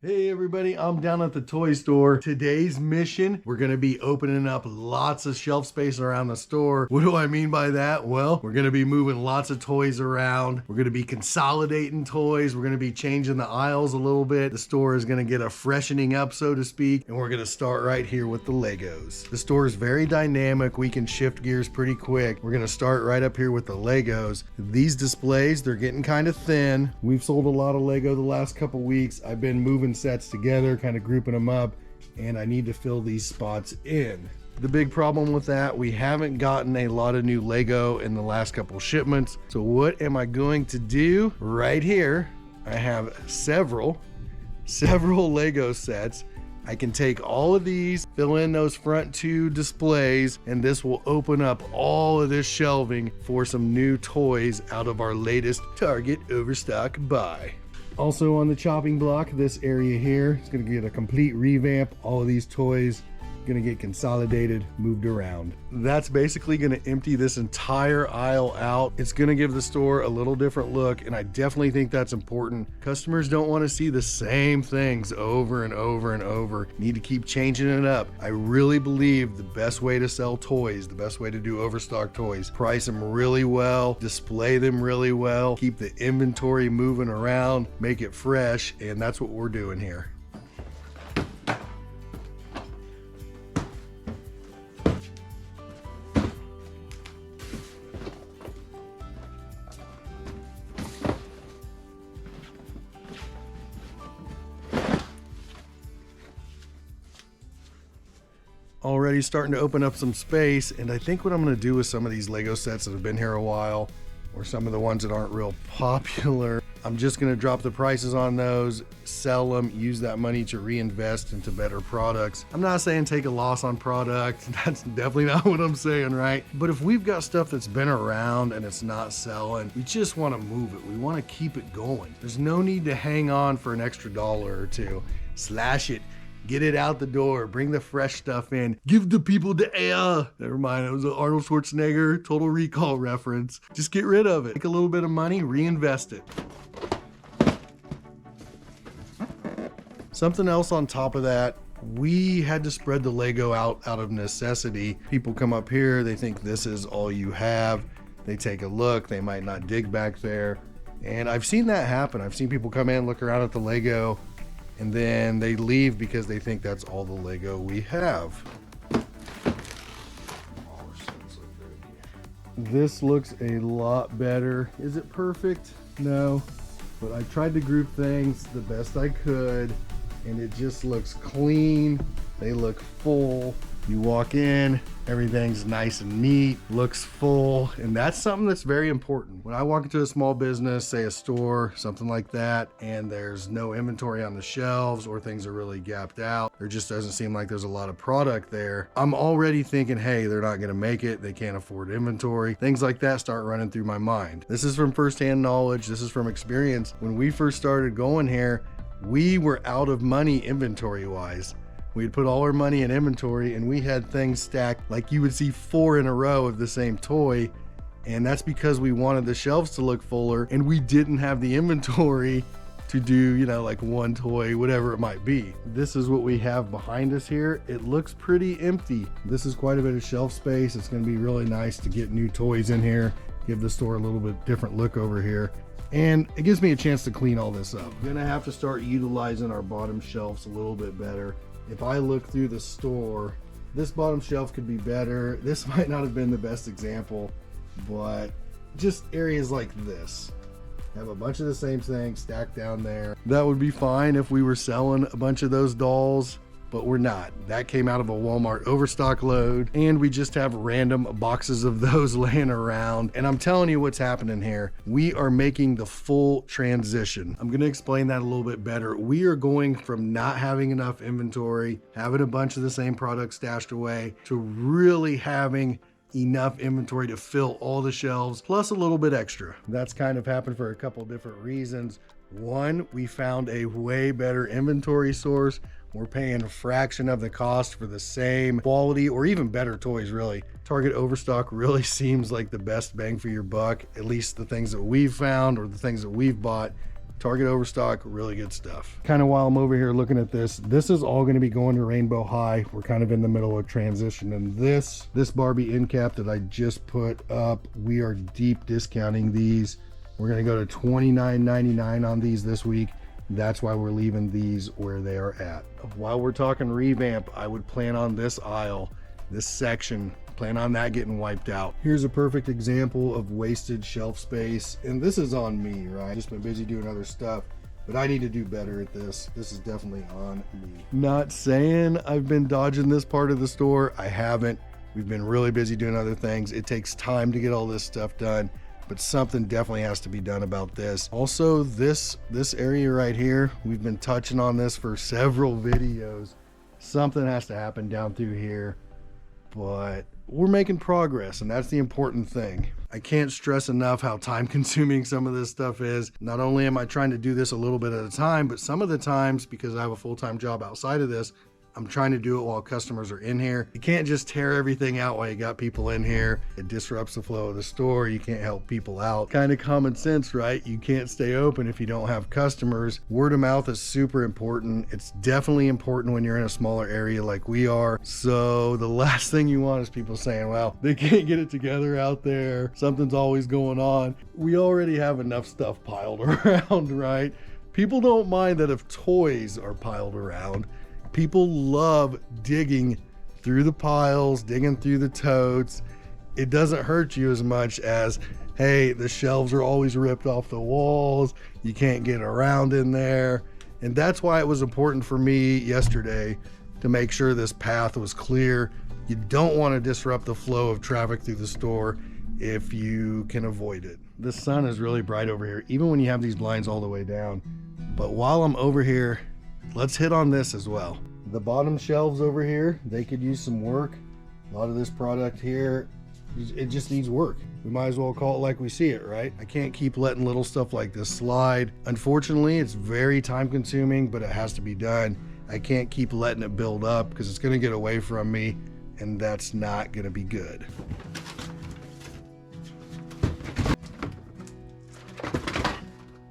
Hey everybody, I'm down at the toy store. Today's mission, we're gonna be opening up lots of shelf space around the store. What do I mean by that? Well, we're gonna be moving lots of toys around. We're gonna be consolidating toys. We're gonna be changing the aisles a little bit. The store is gonna get a freshening up, so to speak, and we're gonna start right here with the Legos. The store is very dynamic. We can shift gears pretty quick. We're gonna start right up here with the Legos. These displays, they're getting kind of thin. We've sold a lot of Lego the last couple weeks. I've been moving sets together, kind of grouping them up, and I need to fill these spots in. The big problem with that, we haven't gotten a lot of new Lego in the last couple shipments. So what am I going to do? Right here, I have several Lego sets. I can take all of these, fill in those front two displays, and this will open up all of this shelving for some new toys out of our latest Target Overstock buy. Also on the chopping block, this area here is going to get a complete revamp. All of these toys going to get consolidated, moved around. That's basically going to empty this entire aisle out. It's going to give the store a little different look, and I definitely think that's important. Customers don't want to see the same things over and over and over. Need to keep changing it up. I really believe the best way to sell toys, the best way to do Overstock toys, price them really well, display them really well, keep the inventory moving around, make it fresh, and that's what we're doing here. Already starting to open up some space, and I think what I'm going to do with some of these Lego sets that have been here a while, or some of the ones that aren't real popular, I'm just going to drop the prices on those, sell them, use that money to reinvest into better products. I'm not saying take a loss on product. That's definitely not what I'm saying, right? But if we've got stuff that's been around and it's not selling, we just want to move it. We want to keep it going. There's no need to hang on for an extra dollar or two. Slash it. Get it out the door, bring the fresh stuff in, give the people the air. Never mind, it was an Arnold Schwarzenegger Total Recall reference. Just get rid of it. Take a little bit of money, reinvest it. Something else on top of that, we had to spread the Lego out of necessity. People come up here, they think this is all you have. They take a look, they might not dig back there. And I've seen that happen. I've seen people come in, look around at the Lego, and then they leave because they think that's all the Lego we have. This looks a lot better. Is it perfect? No, but I tried to group things the best I could, and it just looks clean. They look full. You walk in, everything's nice and neat, looks full, and that's something that's very important. When I walk into a small business, say a store, something like that, and there's no inventory on the shelves or things are really gapped out, there just doesn't seem like there's a lot of product there, I'm already thinking, hey, they're not gonna make it, they can't afford inventory. Things like that start running through my mind. This is from firsthand knowledge, this is from experience. When we first started going here, we were out of money inventory-wise. We'd put all our money in inventory and we had things stacked like you would see 4 in a row of the same toy. And that's because we wanted the shelves to look fuller and we didn't have the inventory to do, like one toy, whatever it might be. This is what we have behind us here. It looks pretty empty. This is quite a bit of shelf space. It's gonna be really nice to get new toys in here, give the store a little bit different look over here. And it gives me a chance to clean all this up. I'm gonna have to start utilizing our bottom shelves a little bit better. If I look through the store, this bottom shelf could be better. This might not have been the best example, but just areas like this. Have a bunch of the same things stacked down there. That would be fine if we were selling a bunch of those dolls, but we're not. That came out of a Walmart overstock load, and we just have random boxes of those laying around. And I'm telling you what's happening here. We are making the full transition. I'm gonna explain that a little bit better. We are going from not having enough inventory, having a bunch of the same products stashed away, to really having enough inventory to fill all the shelves, plus a little bit extra. That's kind of happened for a couple different reasons. One, we found a way better inventory source. We're paying a fraction of the cost for the same quality or even better toys, really. Target Overstock really seems like the best bang for your buck, at least the things that we've found or the things that we've bought. Target Overstock, really good stuff. Kind of while I'm over here looking at this is all going to be going to Rainbow High. We're kind of in the middle of transition, and this Barbie end cap that I just put up, we are deep discounting these. We're going to go to $29.99 on these this week. That's why we're leaving these where they are at. While we're talking revamp, I would plan on this aisle, this section, plan on that getting wiped out. Here's a perfect example of wasted shelf space, and this is on me, right? Just been busy doing other stuff, but I need to do better at this. This is definitely on me. Not saying I've been dodging this part of the store. I haven't. We've been really busy doing other things. It takes time to get all this stuff done, but something definitely has to be done about this. Also, this area right here, we've been touching on this for several videos. Something has to happen down through here, but we're making progress, and that's the important thing. I can't stress enough how time consuming some of this stuff is. Not only am I trying to do this a little bit at a time, but some of the times, because I have a full-time job outside of this, I'm trying to do it while customers are in here. You can't just tear everything out while you got people in here. It disrupts the flow of the store. You can't help people out. Kind of common sense, right? You can't stay open if you don't have customers. Word of mouth is super important. It's definitely important when you're in a smaller area like we are. So the last thing you want is people saying, well, they can't get it together out there. Something's always going on. We already have enough stuff piled around, right? People don't mind that if toys are piled around. People love digging through the piles, digging through the totes. It doesn't hurt you as much as, hey, the shelves are always ripped off the walls. You can't get around in there. And that's why it was important for me yesterday to make sure this path was clear. You don't want to disrupt the flow of traffic through the store if you can avoid it. The sun is really bright over here, even when you have these blinds all the way down. But while I'm over here, let's hit on this as well. The bottom shelves over here, they could use some work. A lot of this product here, it just needs work. We might as well call it like we see it, right? I can't keep letting little stuff like this slide. Unfortunately, it's very time consuming, but it has to be done. I can't keep letting it build up because it's gonna get away from me, and that's not gonna be good.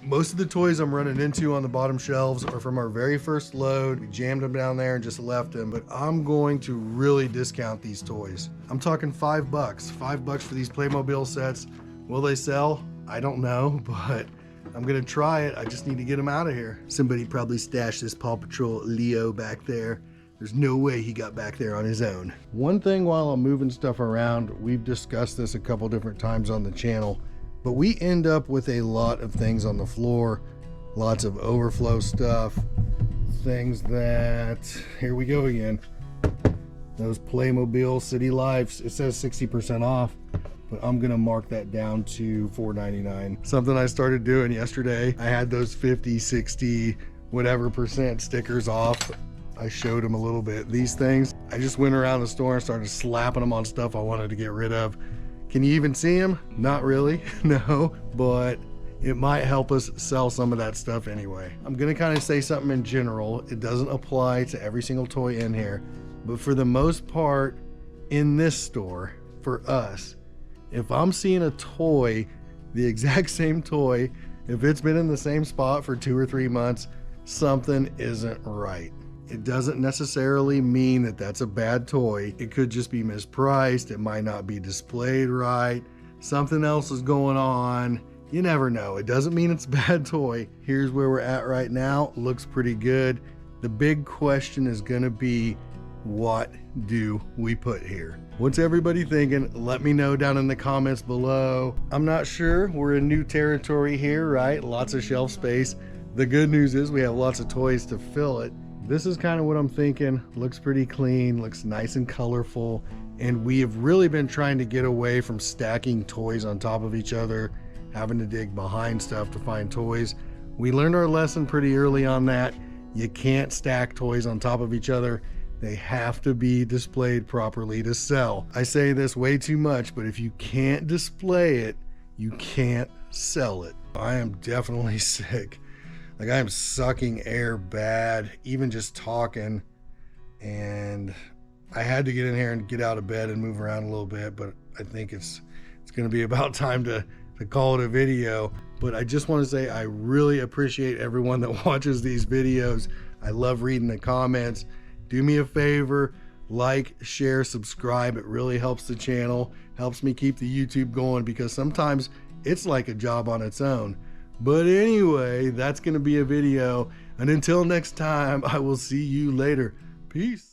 Most of the toys I'm running into on the bottom shelves are from our very first load. We jammed them down there and just left them, but I'm going to really discount these toys. I'm talking $5. $5 for these Playmobil sets. Will they sell? I don't know, but I'm gonna try it. I just need to get them out of here. Somebody probably stashed this Paw Patrol Leo back there. There's no way he got back there on his own. One thing while I'm moving stuff around, we've discussed this a couple different times on the channel, but we end up with a lot of things on the floor, lots of overflow stuff, things that, here we go again, those Playmobil City Lives, it says 60% off, but I'm gonna mark that down to $4.99. Something I started doing yesterday, I had those 50, 60, whatever percent stickers off. I showed them a little bit. These things, I just went around the store and started slapping them on stuff I wanted to get rid of. Can you even see them? Not really, no, but it might help us sell some of that stuff anyway. I'm gonna kind of say something in general. It doesn't apply to every single toy in here, but for the most part in this store, for us, if I'm seeing a toy, the exact same toy, if it's been in the same spot for 2 or 3 months, something isn't right. It doesn't necessarily mean that that's a bad toy. It could just be mispriced. It might not be displayed right. Something else is going on. You never know. It doesn't mean it's a bad toy. Here's where we're at right now. Looks pretty good. The big question is gonna be, what do we put here? What's everybody thinking? Let me know down in the comments below. I'm not sure. We're in new territory here, right? Lots of shelf space. The good news is we have lots of toys to fill it. This is kind of what I'm thinking. Looks pretty clean, looks nice and colorful, and we have really been trying to get away from stacking toys on top of each other, having to dig behind stuff to find toys. We learned our lesson pretty early on that. You can't stack toys on top of each other. They have to be displayed properly to sell. I say this way too much, but if you can't display it, you can't sell it. I am definitely sick. Like, I am sucking air bad, even just talking, and I had to get in here and get out of bed and move around a little bit, but I think it's gonna be about time to to call it a video. But I just want to say I really appreciate everyone that watches these videos. I love reading the comments. Do me a favor, like, share, subscribe. It really helps the channel, helps me keep the YouTube going, because sometimes it's like a job on its own. But anyway, that's going to be a video. And until next time, I will see you later. Peace.